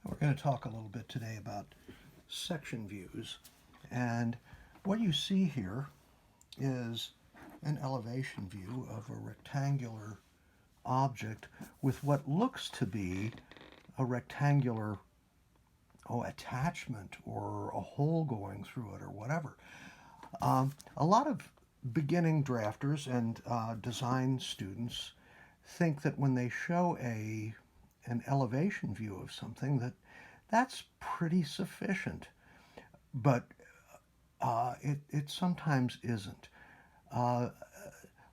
We're going to talk a little bit today about section views. And what you see here is an elevation view of a rectangular object with what looks to be a rectangular attachment or a hole going through it or whatever. A lot of beginning drafters and design students think that when they show an elevation view of something that's pretty sufficient, but it sometimes isn't. Uh,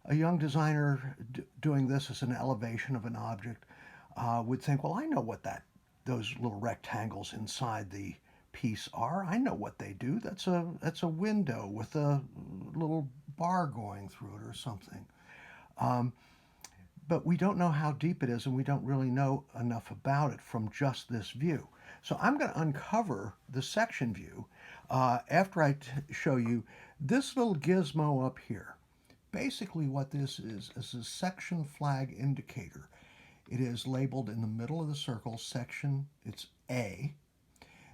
a young designer doing this as an elevation of an object would think, well, I know what those little rectangles inside the piece are. I know what they do. That's a window with a little bar going through it or something. Um, but we don't know how deep it is, and we don't really know enough about it from just this view. So I'm going to uncover the section view after I show you this little gizmo up here. Basically what this is a section flag indicator. It is labeled in the middle of the circle, section, it's A.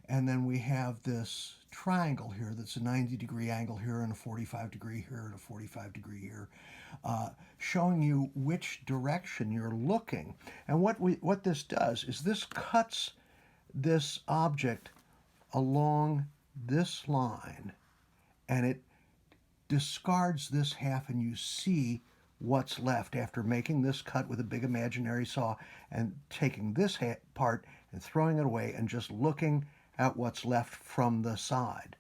And then we have this triangle here that's a 90-degree angle here and a 45-degree here and a 45-degree here, showing you which direction you're looking. And what this does is this cuts this object along this line, and it discards this half, and you see what's left after making this cut with a big imaginary saw and taking this part and throwing it away and just looking at what's left from the side.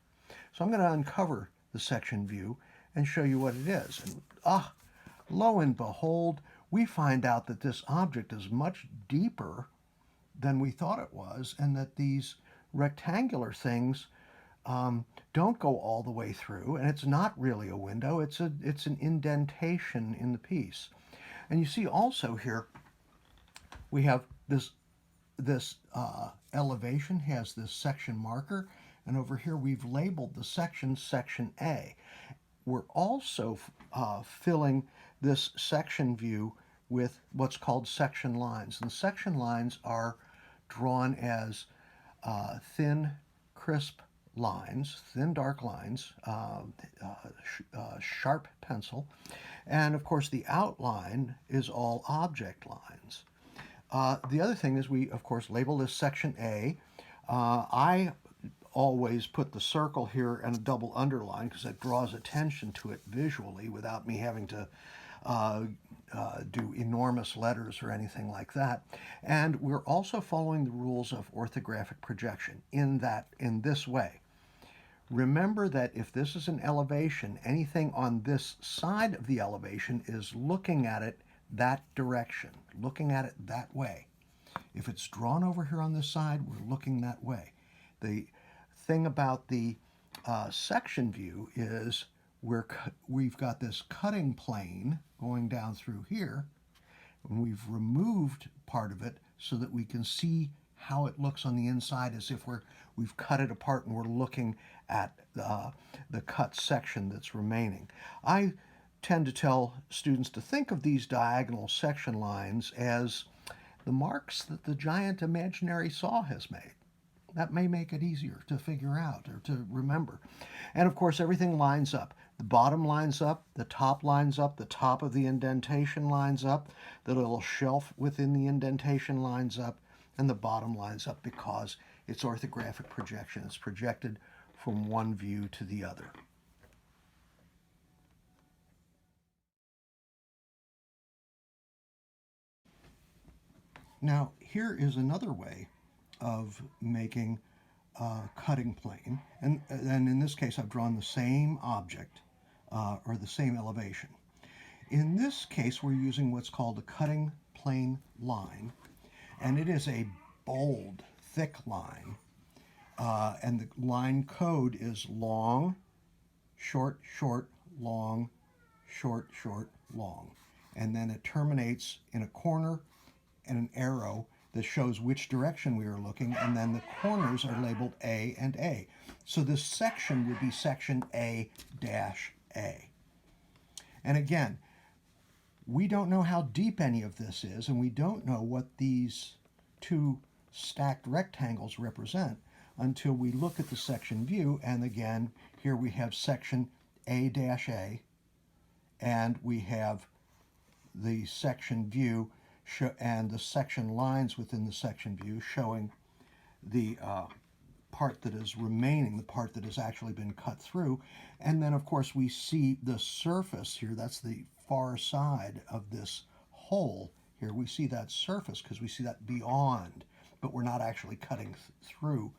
So I'm going to uncover the section view and show you what it is. And lo and behold, we find out that this object is much deeper than we thought it was, and that these rectangular things don't go all the way through, and it's not really a window, it's an indentation in the piece. And you see also here we have this elevation has this section marker, and over here we've labeled the section A. We're also filling this section view with what's called section lines, and section lines are drawn as thin, crisp lines, thin, dark lines, sharp pencil, and of course the outline is all object lines. The other thing is we, of course, label this section A. I always put the circle here and a double underline because it draws attention to it visually without me having to do enormous letters or anything like that. And we're also following the rules of orthographic projection in this way. Remember that if this is an elevation, anything on this side of the elevation is looking at it that direction, looking at it that way. If it's drawn over here on this side, we're looking that way. The thing about the section view is we've got this cutting plane going down through here, and we've removed part of it so that we can see how it looks on the inside as if we've cut it apart and we're looking at the cut section that's remaining. I tend to tell students to think of these diagonal section lines as the marks that the giant imaginary saw has made. That may make it easier to figure out or to remember. And of course, everything lines up. The bottom lines up, the top lines up, the top of the indentation lines up, the little shelf within the indentation lines up, and the bottom lines up because it's orthographic projection. It's projected from one view to the other. Now, here is another way of making a cutting plane, and in this case I've drawn the same object or the same elevation. In this case we're using what's called a cutting plane line, and it is a bold, thick line, and the line code is long, short, short, long, short, short, long, and then it terminates in a corner and an arrow that shows which direction we are looking, and then the corners are labeled A and A. So this section would be section A-A. And again, we don't know how deep any of this is, and we don't know what these two stacked rectangles represent until we look at the section view. And again, here we have section A-A, and we have the section view and the section lines within the section view showing the part that is remaining, the part that has actually been cut through. And then, of course, we see the surface here. That's the far side of this hole here. We see that surface because we see that beyond, but we're not actually cutting through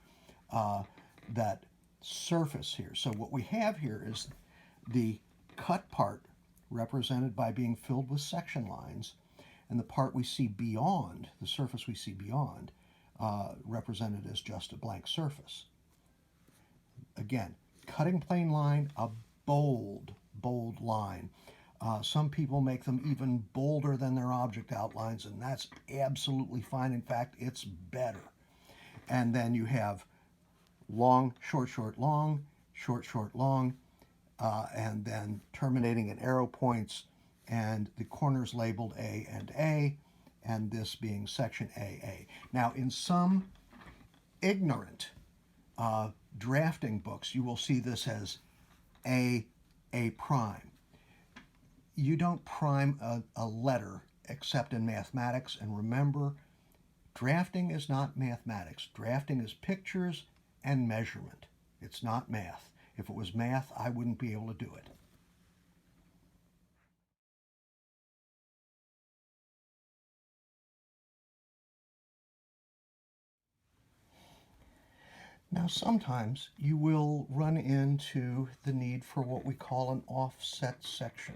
that surface here. So what we have here is the cut part represented by being filled with section lines, and the part we see beyond, the surface we see beyond, represented as just a blank surface. Again, cutting plane line, a bold, bold line. Some people make them even bolder than their object outlines, and that's absolutely fine. In fact, it's better. And then you have long, short, short, long, short, short, long, and then terminating at arrow points, and the corners labeled A, and this being section AA. Now, in some ignorant drafting books, you will see this as A prime. You don't prime a letter except in mathematics, and remember, drafting is not mathematics. Drafting is pictures and measurement. It's not math. If it was math, I wouldn't be able to do it. Now, sometimes you will run into the need for what we call an offset section.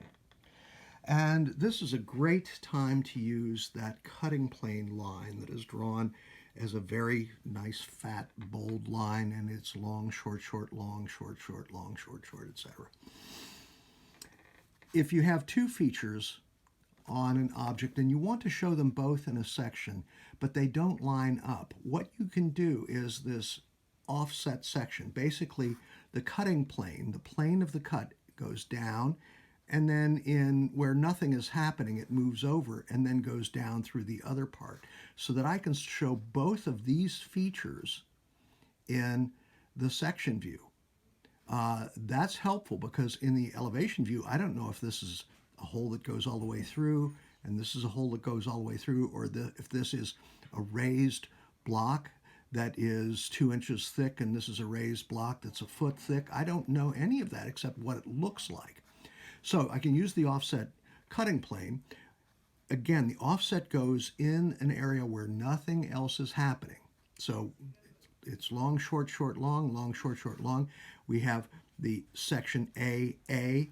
And this is a great time to use that cutting plane line that is drawn as a very nice, fat, bold line, and it's long, short, short, long, short, short, long, short, short, etc. If you have two features on an object and you want to show them both in a section, but they don't line up, what you can do is this offset section. Basically, the cutting plane, the plane of the cut, goes down, and then in where nothing is happening, it moves over and then goes down through the other part, so that I can show both of these features in the section view. That's helpful because in the elevation view, I don't know if this is a hole that goes all the way through and this is a hole that goes all the way through, or if this is a raised block that is 2 inches thick and this is a raised block that's a foot thick. I don't know any of that except what it looks like. So I can use the offset cutting plane. Again, the offset goes in an area where nothing else is happening. So it's long, short, short, long, long, short, short, long. We have the section AA,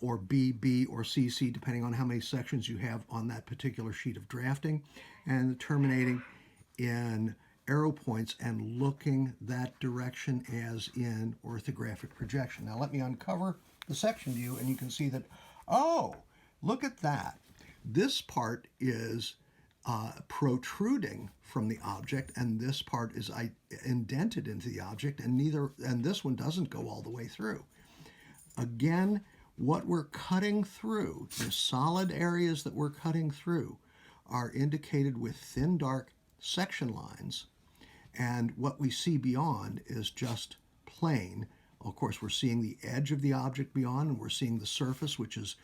or B, or CC, depending on how many sections you have on that particular sheet of drafting, and terminating in arrow points and looking that direction as in orthographic projection. Now let me uncover the section view and you can see that, oh, look at that. This part is protruding from the object, and this part is indented into the object, and this one doesn't go all the way through. Again, what we're cutting through, the solid areas that we're cutting through, are indicated with thin, dark section lines, and what we see beyond is just plain. Of course, we're seeing the edge of the object beyond, and we're seeing the surface, which is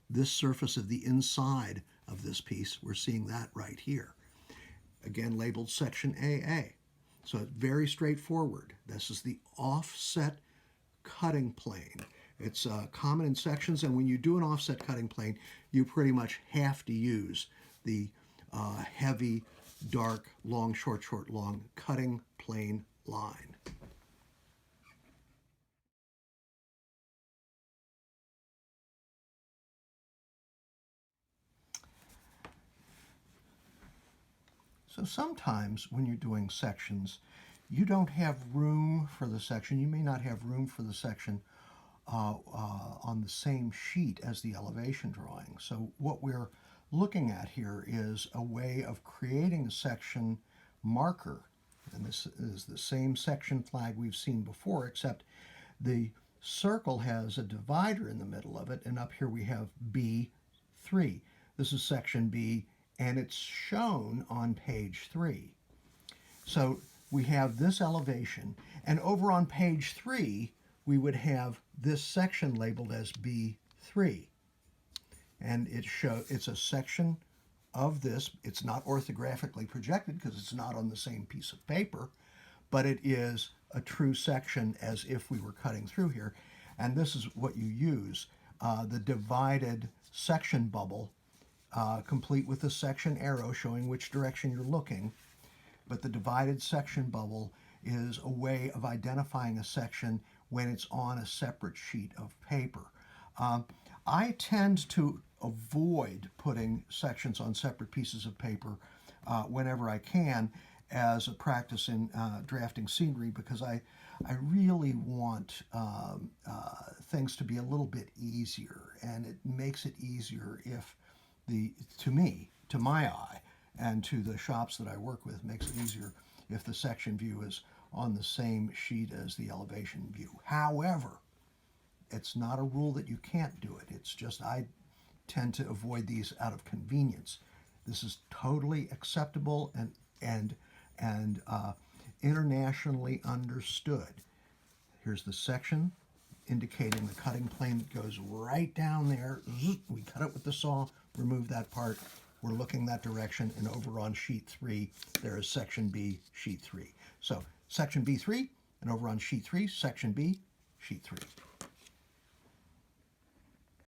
this surface of the inside of this piece. We're seeing that right here. Again, labeled section AA. So it's very straightforward. This is the offset cutting plane. It's common in sections, and when you do an offset cutting plane, you pretty much have to use the heavy, dark, long, short, short, long cutting plane line. So sometimes when you're doing sections, you don't have room for the section. You may not have room for the section on the same sheet as the elevation drawing. So what we're looking at here is a way of creating a section marker. And this is the same section flag we've seen before, except the circle has a divider in the middle of it, and up here we have B3. This is section B, and it's shown on page 3. So we have this elevation, and over on page 3, we would have this section labeled as B3. And it's a section of this. It's not orthographically projected because it's not on the same piece of paper, but it is a true section as if we were cutting through here. And this is what you use, the divided section bubble, complete with the section arrow showing which direction you're looking. But the divided section bubble is a way of identifying a section when it's on a separate sheet of paper. I tend to avoid putting sections on separate pieces of paper whenever I can as a practice in drafting scenery, because I really want things to be a little bit easier, and it makes it easier if to my eye, and to the shops that I work with, makes it easier if the section view is on the same sheet as the elevation view. However, it's not a rule that you can't do it. It's just I tend to avoid these out of convenience. This is totally acceptable and internationally understood. Here's the section indicating the cutting plane that goes right down there. We cut it with the saw, remove that part. We're looking that direction, and over on sheet 3, there is section B, sheet 3. So section B3, and over on sheet 3, section B, sheet 3.